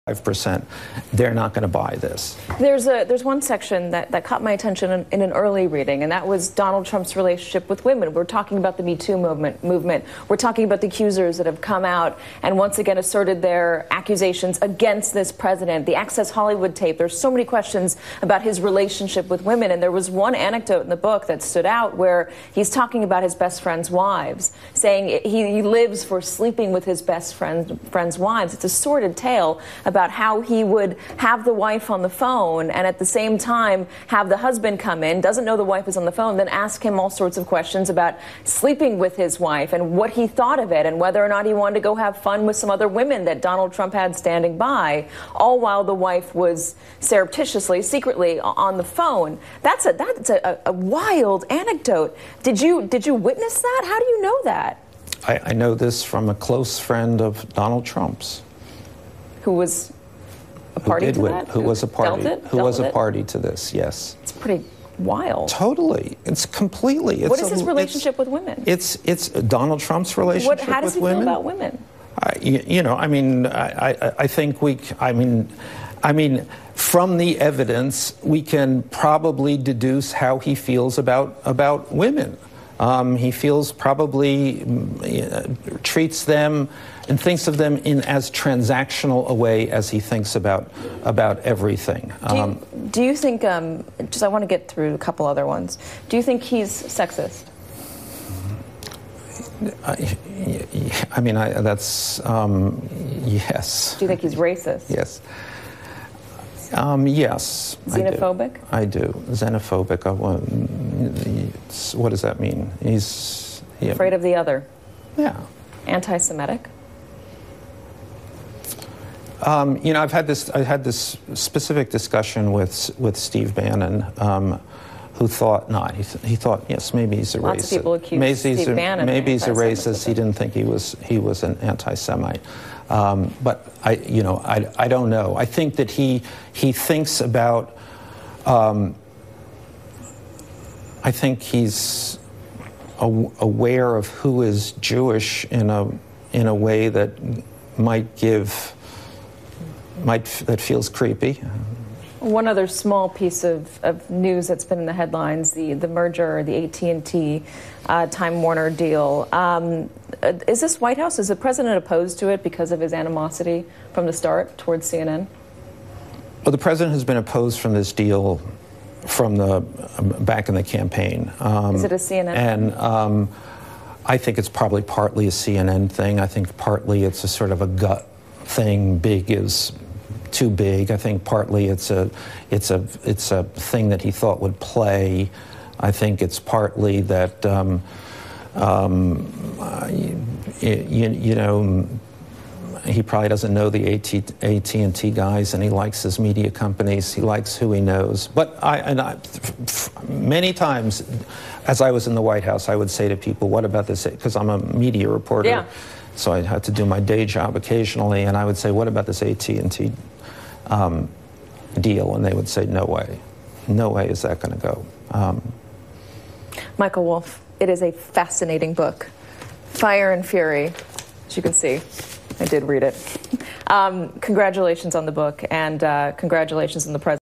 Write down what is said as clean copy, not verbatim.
5%, they're not going to buy this. There's one section that caught my attention in an early reading, and that was Donald Trump's relationship with women. We're talking about the Me Too movement. We're talking about the accusers that have come out and once again asserted their accusations against this president. The Access Hollywood tape. There's so many questions about his relationship with women, and there was one anecdote in the book that stood out where he's talking about his best friend's wives, saying he lives for sleeping with his best friend's wives. It's a sordid tale about how he would have the wife on the phone and at the same time have the husband come in, doesn't know the wife is on the phone, then ask him all sorts of questions about sleeping with his wife and what he thought of it and whether or not he wanted to go have fun with some other women that Donald Trump had standing by, all while the wife was surreptitiously, secretly on the phone. That's a wild anecdote. Did you witness that? How do you know that? I know this from a close friend of Donald Trump's. Who was a party to that? Who was a party to this, yes. It's pretty wild. Totally. It's completely. What is his relationship with women? It's Donald Trump's relationship with women. How does he feel about women? I mean, from the evidence, we can probably deduce how he feels about women. He feels probably treats them and thinks of them in as transactional a way as he thinks about everything. Do you think? I want to get through a couple other ones. Do you think he's sexist? Yes. Do you think he's rafist? Yes. Yes. Xenophobic? I do. Xenophobic. What does that mean? He's afraid of the other. Yeah. Anti-Semitic? I had this specific discussion with Steve Bannon, who thought he thought yes, maybe he's a racist. Lots of people accuse Steve Bannon. Maybe he's a racist. He didn't think he was an anti-Semite. But I don't know. I think that he thinks about. I think he's aware of who is Jewish in a way that that feels creepy. One other small piece of news that's been in the headlines: the merger, the AT&T Time Warner deal. Is this White House? Is the president opposed to it because of his animosity from the start towards CNN? Well, the president has been opposed from this deal from back in the campaign. Is it a CNN? And I think it's probably partly a CNN thing. I think partly it's a sort of a gut thing. Big is too big. I think partly it's a thing that he thought would play. I think it's partly that he probably doesn't know the AT&T guys, and he likes his media companies. He likes who he knows. But many times, as I was in the White House, I would say to people, "What about this?" Because I'm a media reporter. Yeah. So I had to do my day job occasionally, and I would say, "What about this AT&T deal?" And they would say, "No way. No way is that going to go." Michael Wolff, it is a fascinating book. Fire and Fury, as you can see. I did read it. Congratulations on the book, and congratulations on the president.